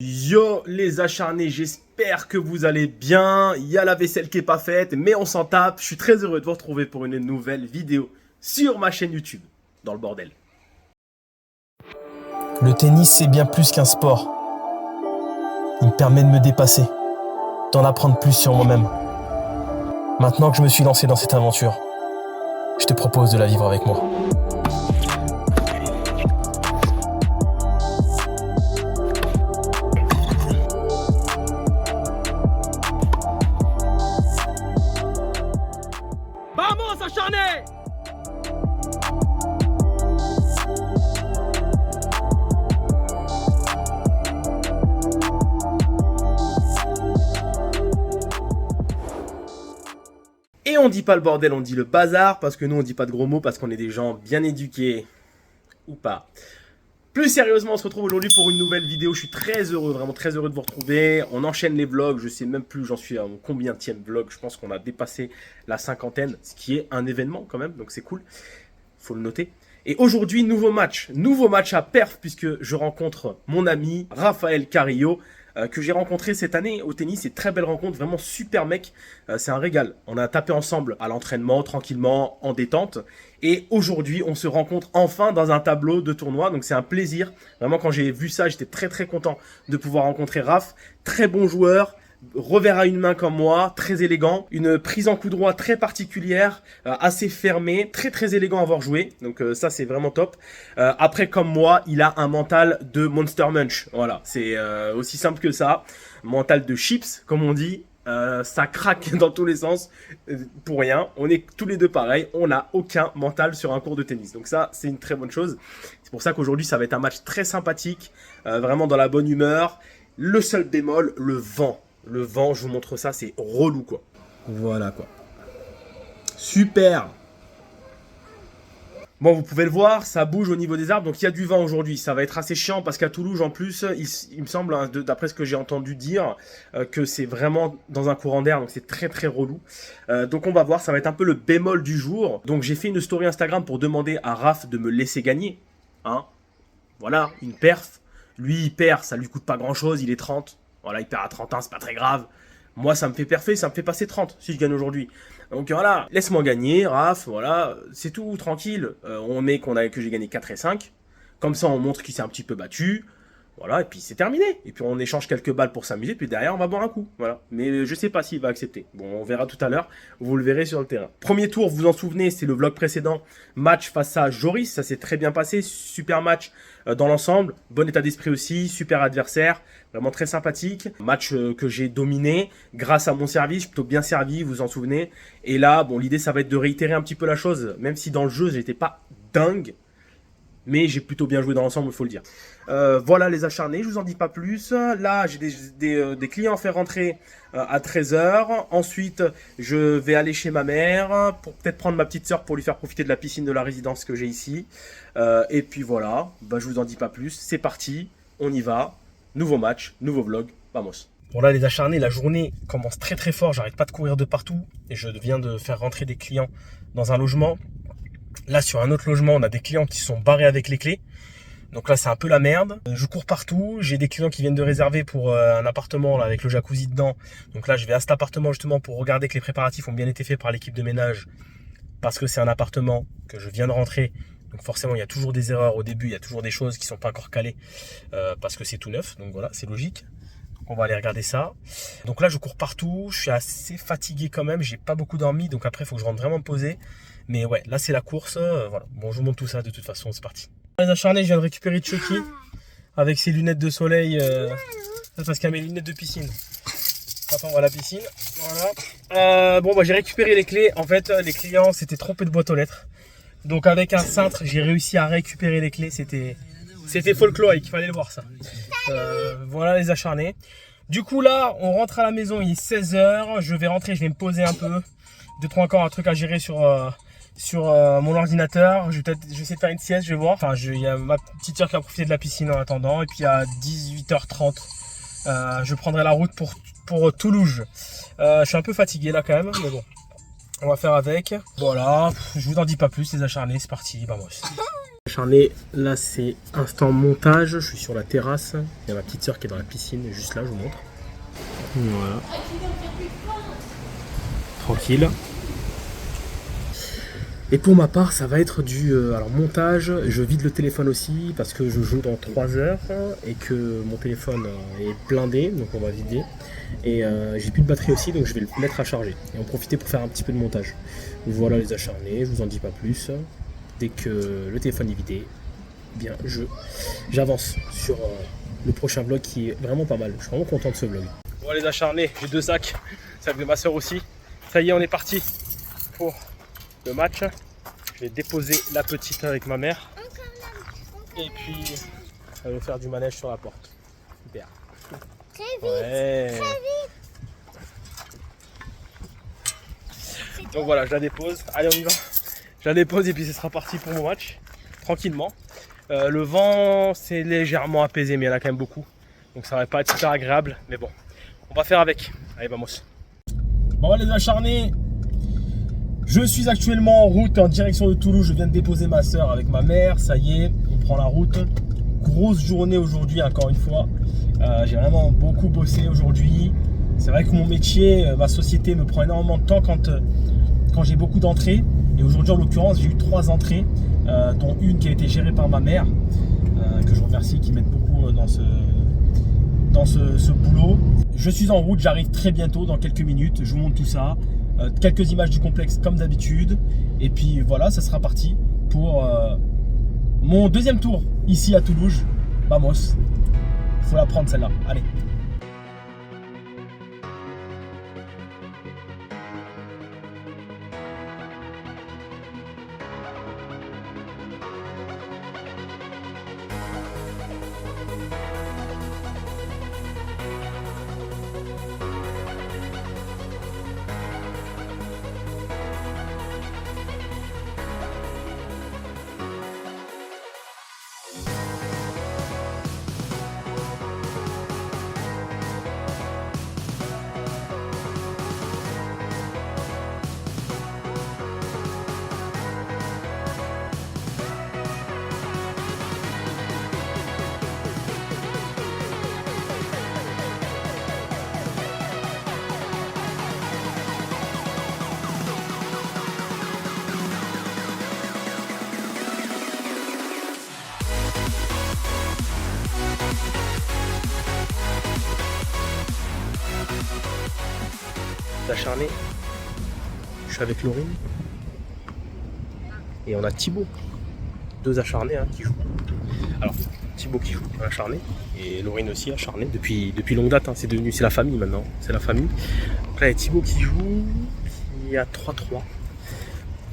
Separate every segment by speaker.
Speaker 1: Yo les acharnés, j'espère que vous allez bien. Il y a la vaisselle qui est pas faite, mais on s'en tape. Je suis très heureux de vous retrouver pour une nouvelle vidéo sur ma chaîne YouTube, dans le bordel.
Speaker 2: Le tennis, c'est bien plus qu'un sport. Il me permet de me dépasser, d'en apprendre plus sur moi-même. Maintenant que je me suis lancé dans cette aventure, je te propose de la vivre avec moi.
Speaker 1: Vamos acharnés! Et on dit pas le bordel, on dit le bazar, parce que nous on dit pas de gros mots, parce qu'on est des gens bien éduqués. Ou pas. Plus sérieusement, on se retrouve aujourd'hui pour une nouvelle vidéo. Je suis très heureux, vraiment très heureux de vous retrouver. On enchaîne les vlogs, je sais même plus, j'en suis à mon combienième vlog. Je pense qu'on a dépassé la cinquantaine, ce qui est un événement quand même, donc c'est cool. Faut le noter. Et aujourd'hui, nouveau match à Perf, puisque je rencontre mon ami Raphaël Carrillo, que j'ai rencontré cette année au tennis. C'est très belle rencontre, vraiment super mec, c'est un régal. On a tapé ensemble à l'entraînement, tranquillement, en détente. Et aujourd'hui, on se rencontre enfin dans un tableau de tournoi, donc c'est un plaisir. Vraiment, quand j'ai vu ça, j'étais très content de pouvoir rencontrer Raph. Très bon joueur, revers à une main comme moi, très élégant, une prise en coup droit très particulière, assez fermée, très élégant à avoir joué, donc ça c'est vraiment top. Après, comme moi, il a un mental de Monster Munch, voilà, c'est aussi simple que ça, mental de chips comme on dit. Ça craque dans tous les sens, pour rien, on est tous les deux pareils, on n'a aucun mental sur un court de tennis, donc ça c'est une très bonne chose. C'est pour ça qu'aujourd'hui ça va être un match très sympathique, vraiment dans la bonne humeur. Le seul bémol, le vent. Le vent, je vous montre ça, c'est relou quoi. Voilà quoi. Super. Bon, vous pouvez le voir, ça bouge au niveau des arbres, donc il y a du vent aujourd'hui. Ça va être assez chiant parce qu'à Toulouse, en plus, il me semble, hein, d'après ce que j'ai entendu dire, que c'est vraiment dans un courant d'air, donc c'est très relou. Donc on va voir, ça va être un peu le bémol du jour. Donc j'ai fait une story Instagram pour demander à Raph de me laisser gagner. Hein, voilà, une perf. Lui, il perd, ça lui coûte pas grand chose, il est 30. Voilà, il perd à 31, c'est pas très grave. Moi, ça me fait parfait, ça me fait passer 30 si je gagne aujourd'hui. Donc voilà, laisse-moi gagner, Raph, voilà, c'est tout, tranquille. On met que j'ai gagné 4 et 5. Comme ça, on montre qu'il s'est un petit peu battu. Voilà, et puis c'est terminé. Et puis on échange quelques balles pour s'amuser, puis derrière, on va boire un coup. Voilà. Mais je sais pas s'il va accepter. Bon, on verra tout à l'heure. Vous le verrez sur le terrain. Premier tour, vous vous en souvenez, c'est le vlog précédent. Match face à Joris, ça s'est très bien passé. Super match dans l'ensemble. Bon état d'esprit aussi, super adversaire. Vraiment très sympathique. Match que j'ai dominé grâce à mon service. Plutôt bien servi, vous vous en souvenez. Et là, bon, l'idée, ça va être de réitérer un petit peu la chose. Même si dans le jeu, j'étais pas dingue. Mais j'ai plutôt bien joué dans l'ensemble, il faut le dire. Voilà les acharnés, je vous en dis pas plus. Là, j'ai des clients à faire rentrer à 13 h. Ensuite, je vais aller chez ma mère pour peut-être prendre ma petite soeur pour lui faire profiter de la piscine de la résidence que j'ai ici. Et puis voilà, bah, je vous en dis pas plus. C'est parti, on y va. Nouveau match, nouveau vlog, vamos. Bon là les acharnés, la journée commence très fort. J'arrête pas de courir de partout. Et je viens de faire rentrer des clients dans un logement. Là, sur un autre logement, on a des clients qui sont barrés avec les clés. Donc là, c'est un peu la merde. Je cours partout. J'ai des clients qui viennent de réserver pour un appartement là, avec le jacuzzi dedans. Donc là, je vais à cet appartement justement pour regarder que les préparatifs ont bien été faits par l'équipe de ménage. Parce que c'est un appartement que je viens de rentrer. Donc forcément, il y a toujours des erreurs au début. Il y a toujours des choses qui ne sont pas encore calées parce que c'est tout neuf. Donc voilà, c'est logique. On va aller regarder ça. Donc là, je cours partout. Je suis assez fatigué quand même. J'ai pas beaucoup dormi. Donc après, il faut que je rentre vraiment me poser. Mais ouais, là, c'est la course. Voilà. Bon, je vous montre tout ça de toute façon. C'est parti. Les acharnés, je viens de récupérer Chucky avec ses lunettes de soleil. Parce qu'il a mes lunettes de piscine. Quand on va à la piscine. Voilà. Bon, bah, j'ai récupéré les clés. En fait, les clients s'étaient trompés de boîte aux lettres. Donc avec un cintre, j'ai réussi à récupérer les clés. C'était folklorique. Il fallait le voir ça. Voilà les acharnés. Du coup là on rentre à la maison, il est 16 h. Je vais rentrer, je vais me poser un peu. 2-3 encore un truc à gérer sur mon ordinateur. Je vais essayer de faire une sieste, je vais voir. Enfin, il y a ma petite soeur qui a profité de la piscine en attendant. Et puis à 18 h 30 je prendrai la route pour Toulouse. Je suis un peu fatigué là quand même, mais bon, on va faire avec. Voilà, je vous en dis pas plus les acharnés, c'est parti, vamos. Acharné, là c'est instant montage, je suis sur la terrasse, il y a ma petite soeur qui est dans la piscine, juste là je vous montre. Voilà. Tranquille. Et pour ma part ça va être du alors montage, je vide le téléphone aussi parce que je joue dans 3 heures et que mon téléphone est blindé, donc on va vider. Et j'ai plus de batterie aussi, donc je vais le mettre à charger et en profiter pour faire un petit peu de montage. Voilà les acharnés, je vous en dis pas plus. Dès que le téléphone est vidé, eh bien j'avance sur le prochain vlog qui est vraiment pas mal. Je suis vraiment content de ce vlog. Bon les acharnés, j'ai 2 sacs, sac de ma soeur aussi. Ça y est, on est parti pour le match. Je vais déposer la petite avec ma mère. Et puis elle va faire du manège sur la porte. Super.
Speaker 3: Très vite,
Speaker 1: Ouais.
Speaker 3: très vite.
Speaker 1: Donc voilà, je la dépose. Allez, on y va. Je la dépose et puis ce sera parti pour mon match. Tranquillement. Le vent s'est légèrement apaisé, mais il y en a quand même beaucoup. Donc ça va pas être super agréable. Mais bon, on va faire avec. Allez, vamos. Bon, les acharnés. Je suis actuellement en route en direction de Toulouse. Je viens de déposer ma soeur avec ma mère. Ça y est, on prend la route. Grosse journée aujourd'hui, encore une fois. J'ai vraiment beaucoup bossé aujourd'hui. C'est vrai que mon métier, ma société me prend énormément de temps quand j'ai beaucoup d'entrées. Et aujourd'hui, en l'occurrence, j'ai eu 3 entrées, dont une qui a été gérée par ma mère, que je remercie, qui m'aide beaucoup dans ce boulot. Je suis en route, j'arrive très bientôt, dans quelques minutes. Je vous montre tout ça. Quelques images du complexe comme d'habitude. Et puis voilà, ça sera parti pour mon 2e tour ici à Toulouse. Vamos. Faut la prendre celle-là. Allez. Acharné. Je suis avec Laurine et on a Thibaut, 2 acharnés qui jouent. Alors Thibaut qui joue acharné et Laurine aussi acharnée depuis longue date. C'est la famille maintenant, c'est la famille. Donc là il y a Thibaut qui joue, il y a 3-3.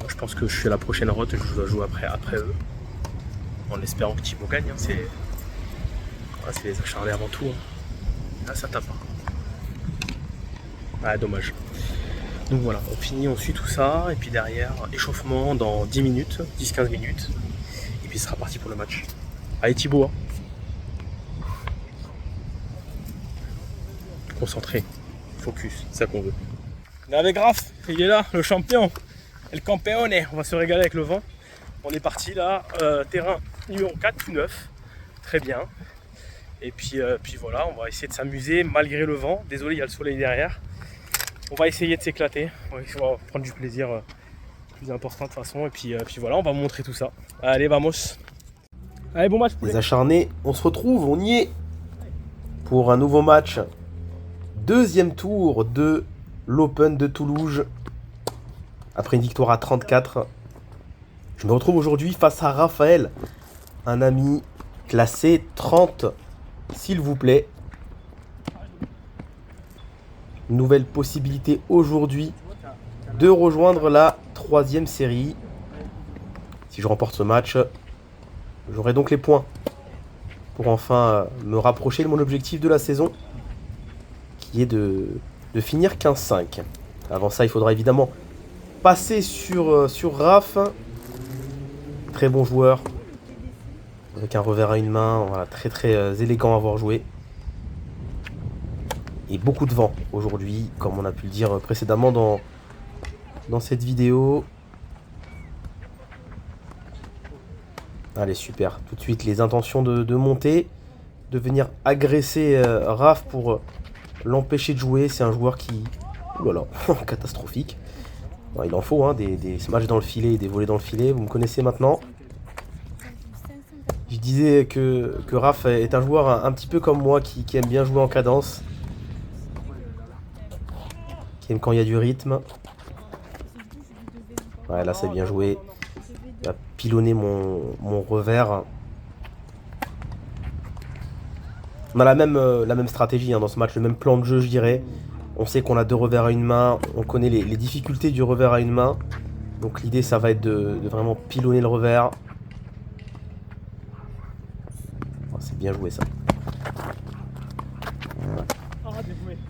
Speaker 1: Je pense que je suis à la prochaine route, je dois jouer après eux, en espérant que Thibaut gagne. C'est les acharnés avant tout. Là ça tape. Ah dommage. Donc voilà, on finit, on suit tout ça, et puis derrière, échauffement dans 10 minutes, 10-15 minutes, et puis ce sera parti pour le match. Allez Thibaut, concentré, focus, c'est ça qu'on veut. On est avec Raph, il est là, le champion, el campeone, on va se régaler avec le vent. On est parti là, terrain numéro 4, tout neuf, très bien. Et puis voilà, on va essayer de s'amuser malgré le vent, désolé il y a le soleil derrière. On va essayer de s'éclater, on va prendre du plaisir plus important de toute façon. Et puis voilà, on va vous montrer tout ça. Allez, vamos. Allez, bon match.
Speaker 4: Les acharnés, on se retrouve, on y est pour un nouveau match. 2e tour de l'Open de Toulouse. Après une victoire à 34. Je me retrouve aujourd'hui face à Raphaël, un ami classé 30, s'il vous plaît. Nouvelle possibilité aujourd'hui de rejoindre la 3e série. Si je remporte ce match, j'aurai donc les points pour enfin me rapprocher de mon objectif de la saison, qui est de finir 15-5. Avant ça, il faudra évidemment passer sur Raph. Très bon joueur, avec un revers à une main, voilà, très élégant à avoir joué. Et beaucoup de vent aujourd'hui, comme on a pu le dire précédemment dans cette vidéo. Allez, super. Tout de suite, les intentions de monter, de venir agresser Raph pour l'empêcher de jouer. C'est un joueur qui... Ouh là là, catastrophique. Bon, il en faut, hein, des smash dans le filet et des volets dans le filet. Vous me connaissez maintenant. Je disais que Raph est un joueur un petit peu comme moi qui aime bien jouer en cadence. Qui aime quand il y a du rythme. Ouais, là c'est bien joué. Il va pilonner mon revers. On a la même stratégie hein, dans ce match, le même plan de jeu je dirais. On sait qu'on a 2 revers à une main, on connaît les difficultés du revers à une main. Donc l'idée ça va être de vraiment pilonner le revers. Oh, c'est bien joué ça.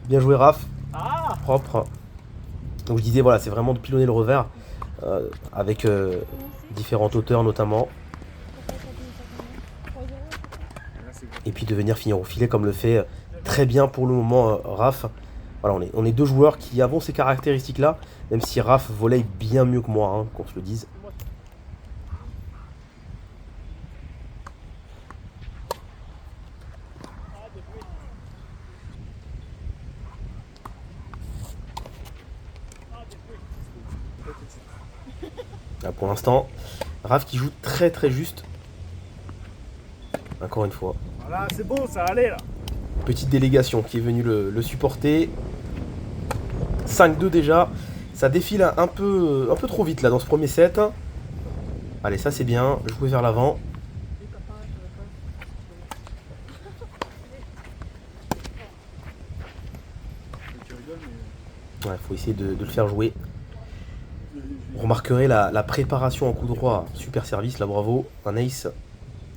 Speaker 4: Bien joué Raph. Propre. Donc je disais voilà c'est vraiment de pilonner le revers avec différentes hauteurs notamment. Et puis de venir finir au filet comme le fait très bien pour le moment Raph. Voilà, on est 2 joueurs qui avons ces caractéristiques là, même si Raph volley bien mieux que moi, hein, qu'on se le dise. Là, pour l'instant, Raph qui joue très très juste. Encore une fois.
Speaker 3: Voilà, c'est bon, ça allait là.
Speaker 4: Petite délégation qui est venue le supporter. 5-2 déjà. Ça défile un peu trop vite là dans ce premier set. Allez, ça c'est bien. Jouer vers l'avant. Ouais, faut essayer de le faire jouer. Vous remarquerez la préparation en coup droit. Super service, là bravo. Un ace.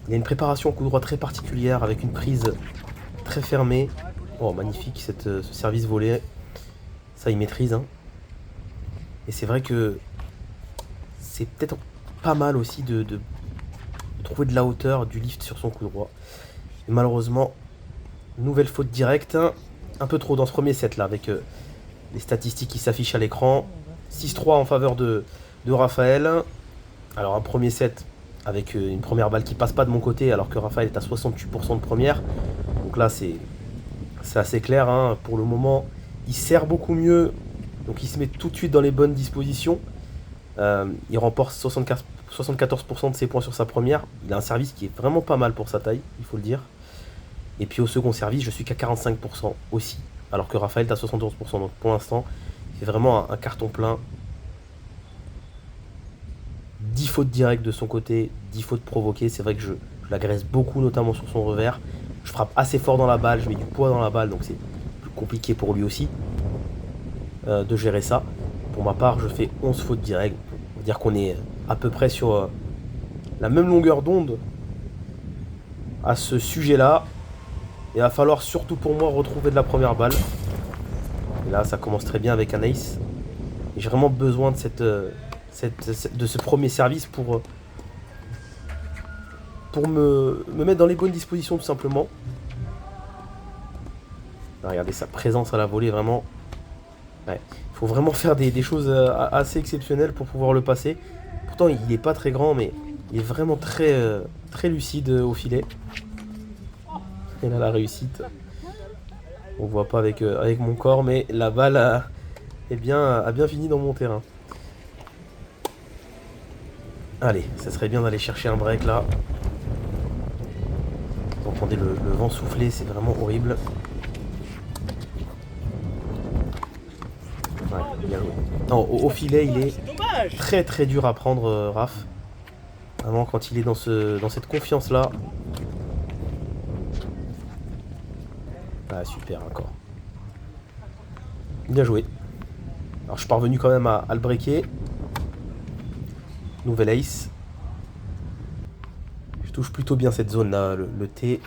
Speaker 4: Il y a une préparation en coup droit très particulière avec une prise très fermée. Oh, magnifique ce service volé. Ça, il maîtrise. Hein. Et c'est vrai que c'est peut-être pas mal aussi de trouver de la hauteur, du lift sur son coup droit. Et malheureusement, nouvelle faute directe. Un peu trop dans ce premier set là, avec les statistiques qui s'affichent à l'écran. 6-3 en faveur de Raphaël. Alors un premier set avec une première balle qui passe pas de mon côté alors que Raphaël est à 68% de première. Donc là c'est assez clair. Hein. Pour le moment, il sert beaucoup mieux. Donc il se met tout de suite dans les bonnes dispositions. Il remporte 74% de ses points sur sa première. Il a un service qui est vraiment pas mal pour sa taille, il faut le dire. Et puis au second service, je suis qu'à 45% aussi. Alors que Raphaël est à 71%. Donc pour l'instant, c'est vraiment un carton plein. 10 fautes directes de son côté, 10 fautes provoquées. C'est vrai que je l'agresse beaucoup, notamment sur son revers. Je frappe assez fort dans la balle, je mets du poids dans la balle, donc c'est plus compliqué pour lui aussi de gérer ça. Pour ma part, je fais 11 fautes directes. On va dire qu'on est à peu près sur la même longueur d'onde à ce sujet-là. Il va falloir surtout pour moi retrouver de la première balle. Et là, ça commence très bien avec un ace. Et j'ai vraiment besoin de de ce premier service pour me mettre dans les bonnes dispositions tout simplement. Là, regardez sa présence à la volée, vraiment. Ouais. Il faut vraiment faire des choses assez exceptionnelles pour pouvoir le passer. Pourtant, il n'est pas très grand, mais il est vraiment très lucide au filet. Et là, la réussite. On voit pas avec mon corps, mais la balle a bien fini dans mon terrain. Allez, ça serait bien d'aller chercher un break là. Vous entendez le vent souffler, c'est vraiment horrible. Ouais, bien joué. Non, au filet, il est très dur à prendre, Raph. Vraiment, quand il est dans cette confiance là. Ah, super, encore. Bien joué. Alors, je suis parvenu quand même à le breaker. Nouvelle ace. Je touche plutôt bien cette zone là, le T.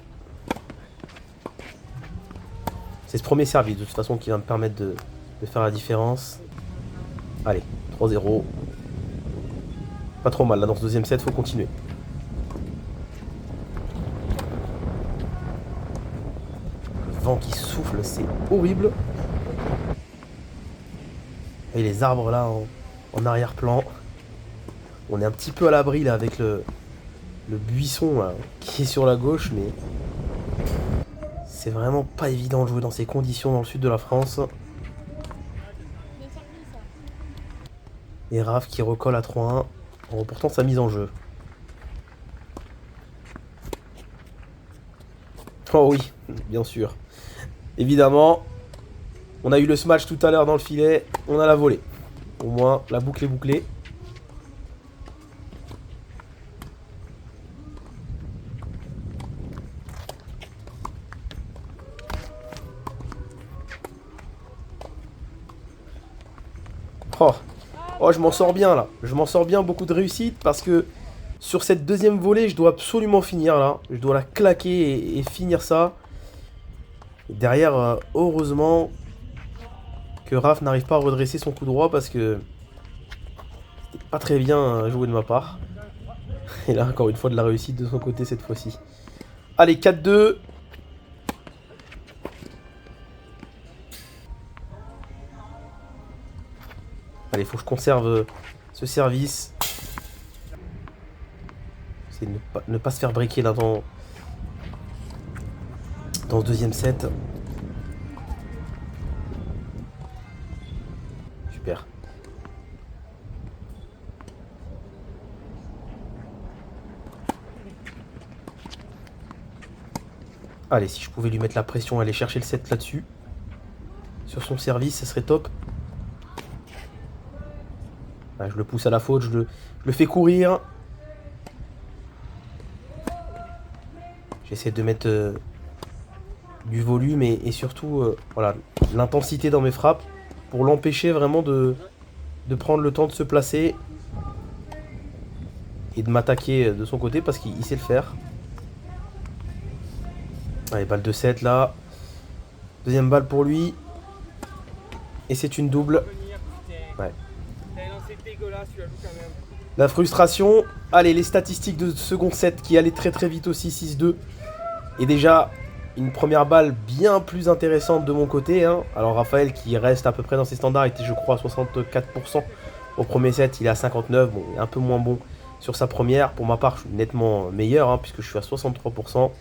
Speaker 4: C'est ce premier service de toute façon qui va me permettre de faire la différence. Allez, 3-0. Pas trop mal là dans ce deuxième set, faut continuer. Le vent qui souffle, c'est horrible. Et les arbres là en arrière-plan. On est un petit peu à l'abri là avec le buisson là, qui est sur la gauche, mais c'est vraiment pas évident de jouer dans ces conditions dans le sud de la France. Et Raph qui recolle à 3-1 en reportant sa mise en jeu. Oh oui, bien sûr. Évidemment, on a eu le smash tout à l'heure dans le filet, on a la volée. Au moins, la boucle est bouclée. Oh. Oh, je m'en sors bien là. Je m'en sors bien, beaucoup de réussite parce que sur cette deuxième volée, je dois absolument finir là. Je dois la claquer et finir ça. Et derrière, heureusement que Raph n'arrive pas à redresser son coup droit parce que c'était pas très bien joué de ma part. Et là, encore une fois, de la réussite de son côté cette fois-ci. Allez, 4-2. Allez, faut que je conserve ce service. C'est ne pas se faire breaker là dans ce deuxième set. Super. Allez, si je pouvais lui mettre la pression, aller chercher le set là-dessus. Sur son service, ça serait top. Ah, je le pousse à la faute, je le fais courir. J'essaie de mettre du volume et surtout voilà, l'intensité dans mes frappes pour l'empêcher vraiment de prendre le temps de se placer et de m'attaquer de son côté parce qu'il sait le faire. Allez, balle de 7 là. Deuxième balle pour lui. Et c'est une double. Ouais. La frustration. Allez, les statistiques de second set qui allaient très très vite aussi, 6-2. Et déjà, une première balle bien plus intéressante de mon côté. Hein. Alors Raphaël qui reste à peu près dans ses standards était je crois à 64% au premier set. Il est à 59%. Bon, il est un peu moins bon sur sa première. Pour ma part, je suis nettement meilleur hein, puisque je suis à 63%.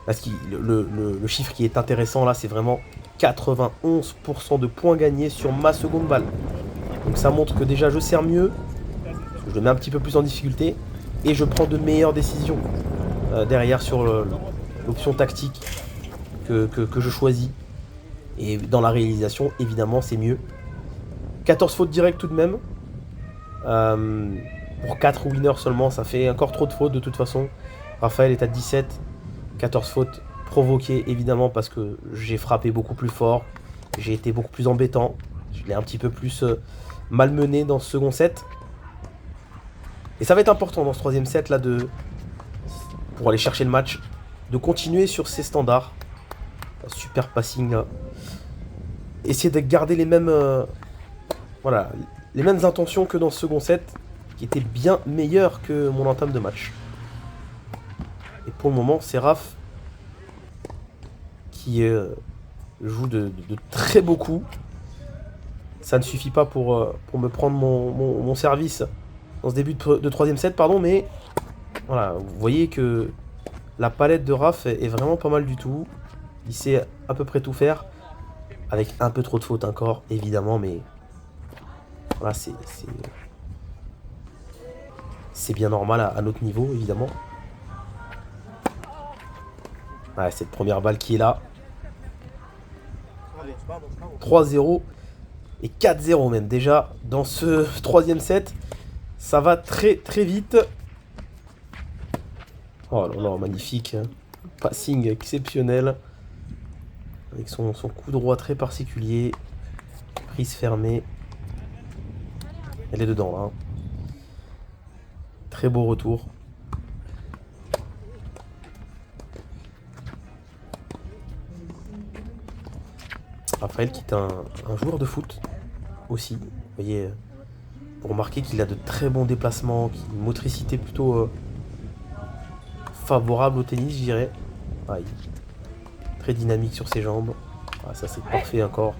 Speaker 4: Là, le chiffre qui est intéressant là, c'est vraiment 91% de points gagnés sur ma seconde balle. Donc ça montre que déjà je sers mieux. Je le mets un petit peu plus en difficulté. Et je prends de meilleures décisions derrière sur l'option tactique que je choisis. Et dans la réalisation, évidemment, c'est mieux. 14 fautes directes tout de même. Pour 4 winners seulement, ça fait encore trop de fautes de toute façon. Raphaël est à 17. 14 fautes provoquées évidemment parce que j'ai frappé beaucoup plus fort. J'ai été beaucoup plus embêtant. Je l'ai un petit peu plus malmené dans ce second set. Et ça va être important dans ce troisième set là pour aller chercher le match. De continuer sur ces standards. Super passing là. Essayer de garder les mêmes voilà, les mêmes intentions que dans ce second set. Qui était bien meilleur que mon entame de match. Et pour le moment, c'est Raph qui joue de très beaux coups. Ça ne suffit pas pour me prendre mon service dans ce début de troisième set, pardon, mais voilà, vous voyez que la palette de Raph est vraiment pas mal du tout. Il sait à peu près tout faire, avec un peu trop de fautes encore, évidemment, mais voilà, c'est bien normal à notre niveau, évidemment. Ouais, cette première balle qui est là. 3-0 et 4-0 même. Déjà, dans ce troisième set, ça va très très vite. Oh là là, magnifique. Passing exceptionnel. Avec son coup droit très particulier. Prise fermée. Elle est dedans là. Très beau retour. Raphaël qui est un joueur de foot aussi. Vous voyez, pour remarquer qu'il a de très bons déplacements, une motricité plutôt favorable au tennis, je dirais. Ouais, très dynamique sur ses jambes. Ah, ça c'est parfait encore.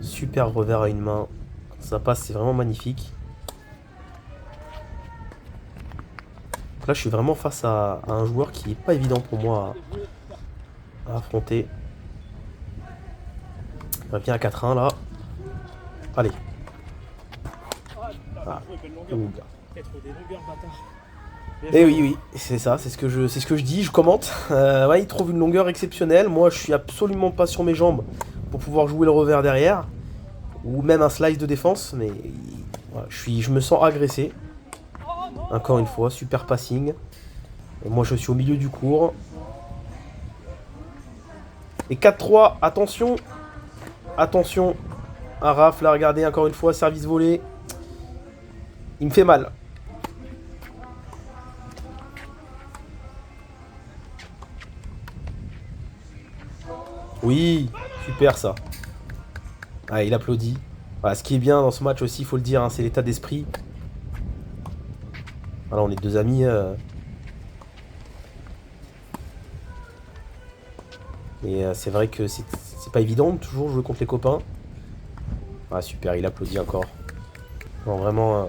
Speaker 4: Super revers à une main. Quand ça passe, c'est vraiment magnifique. là, je suis vraiment face à un joueur qui est pas évident pour moi à affronter. On revient à 4-1 là. Allez. Ah. Ouh. Et oui, c'est ça, c'est ce que je dis, je commente. Ouais, il trouve une longueur exceptionnelle. Moi, je suis absolument pas sur mes jambes pour pouvoir jouer le revers derrière. Ou même un slice de défense, mais voilà, je me sens agressé. Encore une fois, super passing. Et moi, je suis au milieu du court. Et 4-3, attention. Attention. Araf, là, regardez, encore une fois, service volé. Il me fait mal. Oui, super ça. Ah, il applaudit. Voilà, ce qui est bien dans ce match aussi, il faut le dire, hein, c'est l'état d'esprit. Voilà, on est deux amis. Et c'est vrai que c'est pas évident de toujours jouer contre les copains. Ah super, il applaudit encore. Non, vraiment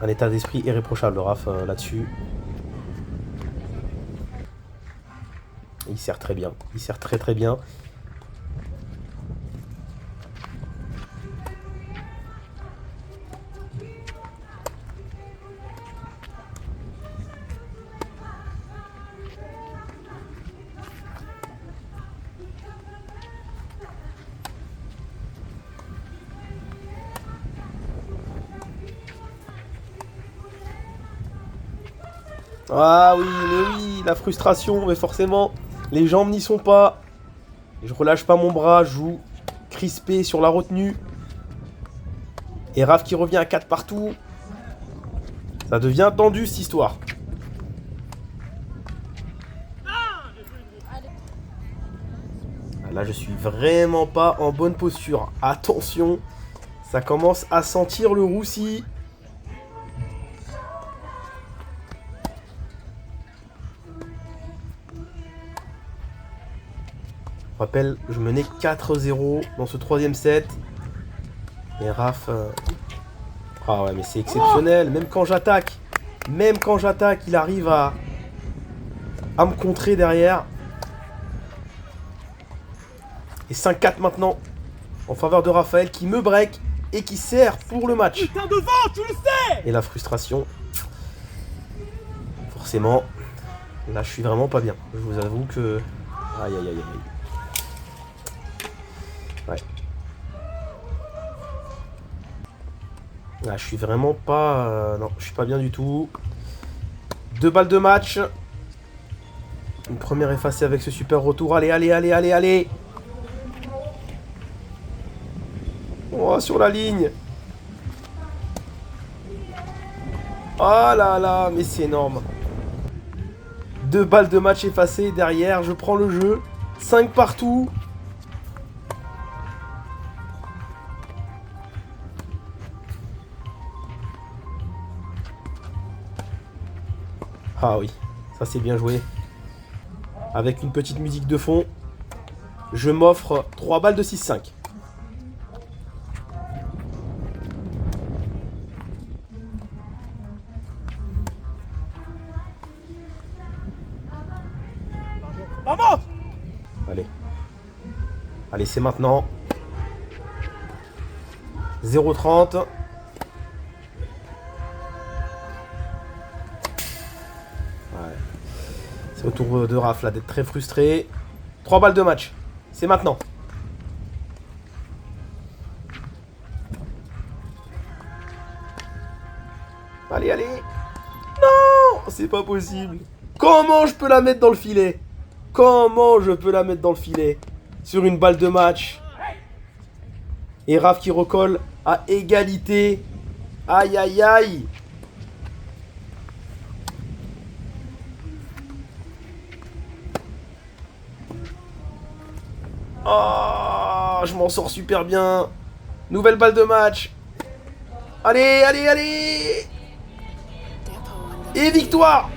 Speaker 4: un état d'esprit irréprochable, Raph, là-dessus. Il sert très bien. Il sert très très bien. Ah oui, mais oui, la frustration, mais forcément, les jambes n'y sont pas. Je relâche pas mon bras, je joue crispé sur la retenue. Et Raph qui revient à 4 partout. Ça devient tendu cette histoire. Là, je suis vraiment pas en bonne posture. Attention, ça commence à sentir le roussi. Je rappelle, je menais 4-0 dans ce troisième set. Et Raph... Ah ouais, mais c'est exceptionnel. Même quand j'attaque, il arrive à me contrer derrière. Et 5-4 maintenant, en faveur de Raphaël, qui me break et qui sert pour le match.
Speaker 3: Putain de vent, tu le sais!
Speaker 4: Et la frustration. Forcément, là je suis vraiment pas bien. Je vous avoue que... Aïe aïe aïe aïe. Ouais. Là, je suis vraiment pas... non, je suis pas bien du tout. 2 balles de match. Une première effacée avec ce super retour. Allez, allez, allez, allez, allez. Oh, sur la ligne. Oh là là, mais c'est énorme. 2 balles de match effacées derrière. Je prends le jeu. 5 partout. Ah oui, ça c'est bien joué. Avec une petite musique de fond, je m'offre 3 balles de 6-5.
Speaker 3: Vamos!
Speaker 4: Allez. Allez, c'est maintenant. 0,30. C'est au tour de Raph là d'être très frustré. 3 balles de match. C'est maintenant. Allez, allez. Non, c'est pas possible. Comment je peux la mettre dans le filet? Comment je peux la mettre dans le filet? Sur une balle de match. Et Raph qui recolle à égalité. Aïe, aïe, aïe. Oh, je m'en sors super bien. Nouvelle balle de match. Allez, allez, allez. Et victoire.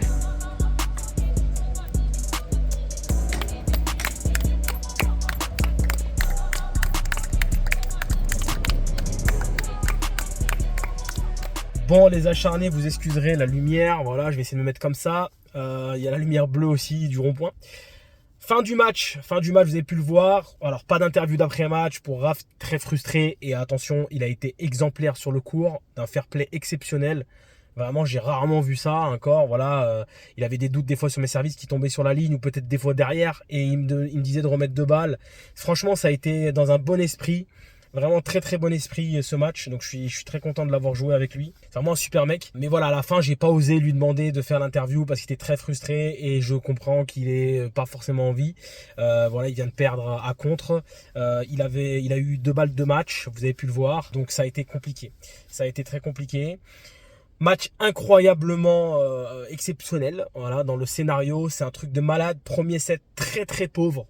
Speaker 2: Bon, les acharnés, vous excuserez la lumière. Voilà, je vais essayer de me mettre comme ça. Il y a la lumière bleue aussi du rond-point. Fin du match, vous avez pu le voir. Alors, pas d'interview d'après-match pour Raph, très frustré. Et attention, il a été exemplaire sur le court, d'un fair play exceptionnel. Vraiment, j'ai rarement vu ça encore. Voilà, il avait des doutes des fois sur mes services qui tombaient sur la ligne ou peut-être des fois derrière. Et il me disait de remettre 2 balles. Franchement, ça a été dans un bon esprit. Vraiment très très bon esprit ce match, donc je suis très content de l'avoir joué avec lui. C'est vraiment un super mec. Mais voilà, à la fin, j'ai pas osé lui demander de faire l'interview parce qu'il était très frustré et je comprends qu'il ait pas forcément envie. Voilà, il vient de perdre à contre. Il a eu 2 balles de match, vous avez pu le voir, donc ça a été compliqué. Ça a été très compliqué. Match incroyablement exceptionnel. Voilà, dans le scénario, c'est un truc de malade. Premier set très très pauvre.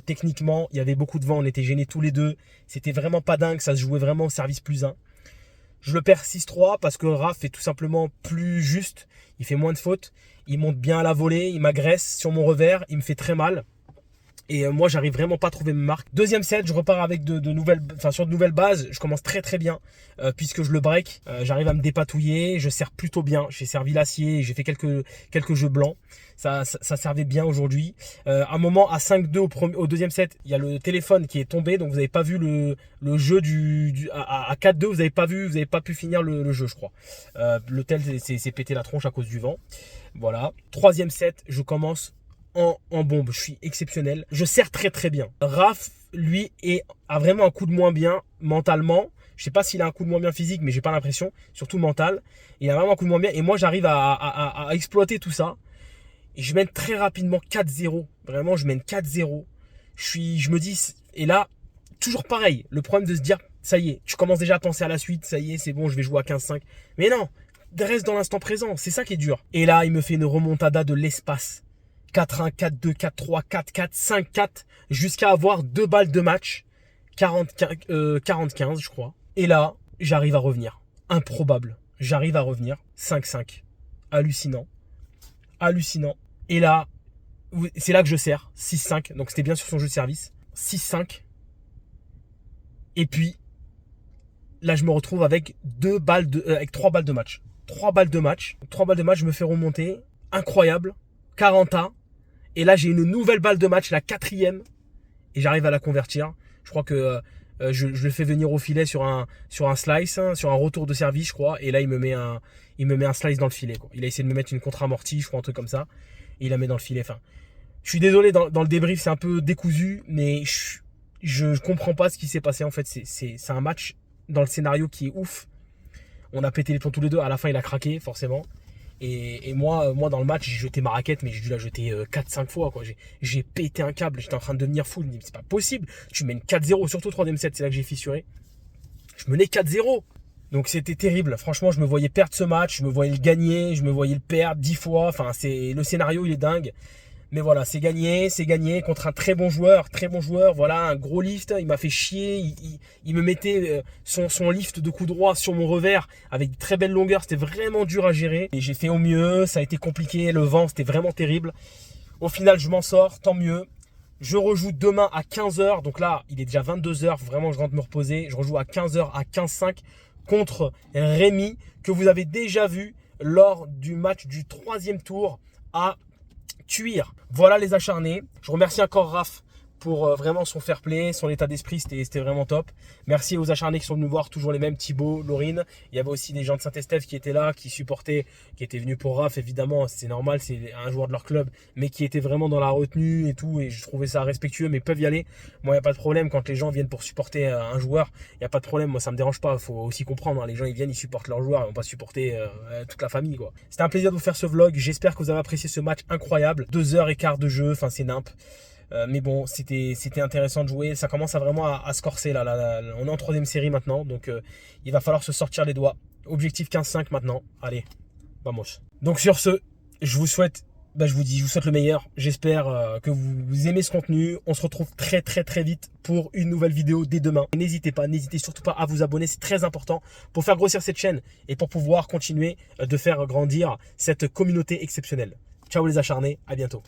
Speaker 2: Techniquement, il y avait beaucoup de vent, on était gênés tous les deux. C'était vraiment pas dingue, ça se jouait vraiment au service +1. Je le perds 6-3 parce que Raph est tout simplement plus juste. Il fait moins de fautes, il monte bien à la volée, il m'agresse sur mon revers, il me fait très mal. Et moi, j'arrive vraiment pas à trouver mes marques. Deuxième set, je repars avec sur de nouvelles bases. Je commence très très bien puisque je le break. J'arrive à me dépatouiller. Je sers plutôt bien. J'ai servi l'acier. J'ai fait quelques jeux blancs. Ça servait bien aujourd'hui. À un moment, à 5-2 au deuxième set, il y a le téléphone qui est tombé. Donc, vous n'avez pas vu le jeu à 4-2. Vous n'avez pas pu finir le jeu, je crois. L'hôtel s'est pété la tronche à cause du vent. Voilà. Troisième set, je commence en bombe, je suis exceptionnel. Je sers très très bien. Raph, lui, a vraiment un coup de moins bien mentalement. Je sais pas s'il a un coup de moins bien physique, mais j'ai pas l'impression. Surtout mental. Il a vraiment un coup de moins bien. Et moi, j'arrive à exploiter tout ça. Et je mène très rapidement 4-0. Vraiment, je mène 4-0. Je me dis, et là, toujours pareil. Le problème de se dire, ça y est, tu commences déjà à penser à la suite. Ça y est, c'est bon, je vais jouer à 15-5. Mais non, reste dans l'instant présent. C'est ça qui est dur. Et là, il me fait une remontada de l'espace. 4-1, 4-2, 4-3, 4-4, 5-4, jusqu'à avoir 2 balles de match, 40-15 je crois. Et là, j'arrive à revenir. Improbable. J'arrive à revenir. 5-5. Hallucinant. Hallucinant. Et là, c'est là que je sers. 6-5. Donc c'était bien sur son jeu de service. 6-5. Et puis, là, je me retrouve avec 3 balles de match. 3 balles de match. 3 balles de match, je me fais remonter. Incroyable. 40A. Et là, j'ai une nouvelle balle de match, la 4e. Et j'arrive à la convertir. Je crois que je le fais venir au filet sur un slice, hein, sur un retour de service, je crois. Et là, il me met un slice dans le filet, quoi. Il a essayé de me mettre une contre-amortie, je crois, un truc comme ça. Et il la met dans le filet. Enfin, je suis désolé, dans le débrief, c'est un peu décousu. Mais je comprends pas ce qui s'est passé. En fait, c'est un match dans le scénario qui est ouf. On a pété les plombs tous les deux. À la fin, il a craqué, forcément. Et moi, dans le match, j'ai jeté ma raquette, mais j'ai dû la jeter 4-5 fois, quoi. J'ai pété un câble, j'étais en train de devenir fou. Je me dis, c'est pas possible. Tu mènes 4-0, surtout au 3e set, c'est là que j'ai fissuré. Je menais 4-0. Donc c'était terrible. Franchement, je me voyais perdre ce match, je me voyais le gagner, je me voyais le perdre 10 fois. Enfin, le scénario, il est dingue. Mais voilà, c'est gagné contre un très bon joueur. Voilà, un gros lift. Il m'a fait chier. Il me mettait son lift de coup droit sur mon revers avec de très belles longueurs. C'était vraiment dur à gérer. Et j'ai fait au mieux. Ça a été compliqué. Le vent, c'était vraiment terrible. Au final, je m'en sors. Tant mieux. Je rejoue demain à 15h. Donc là, il est déjà 22h. Vraiment, je rentre me reposer. Je rejoue à 15h à 15-5 contre Rémi, que vous avez déjà vu lors du match du 3e tour à Tuire. Voilà les acharnés. Je remercie encore Raph pour vraiment son fair play, son état d'esprit, c'était vraiment top. Merci aux acharnés qui sont venus voir, toujours les mêmes, Thibaut, Laurine. Il y avait aussi des gens de Saint-Estèphe qui étaient là, qui supportaient, qui étaient venus pour Raph, évidemment, c'est normal, c'est un joueur de leur club, mais qui étaient vraiment dans la retenue et tout, et je trouvais ça respectueux, mais peuvent y aller. Moi, il n'y a pas de problème, quand les gens viennent pour supporter un joueur, il n'y a pas de problème, moi ça me dérange pas, il faut aussi comprendre, hein. Les gens ils viennent, ils supportent leur joueur, ils vont pas supporter toute la famille, quoi. C'était un plaisir de vous faire ce vlog, j'espère que vous avez apprécié ce match incroyable, 2h15 de jeu, enfin c'est nimp. Mais bon, c'était intéressant de jouer. Ça commence à se corser là. On est en 3e série maintenant. Donc il va falloir se sortir les doigts. Objectif 15-5 maintenant. Allez, vamos. Donc sur ce, je vous souhaite le meilleur. J'espère que vous aimez ce contenu. On se retrouve très vite pour une nouvelle vidéo dès demain. N'hésitez surtout pas à vous abonner. C'est très important pour faire grossir cette chaîne et pour pouvoir continuer de faire grandir cette communauté exceptionnelle. Ciao les acharnés, à bientôt.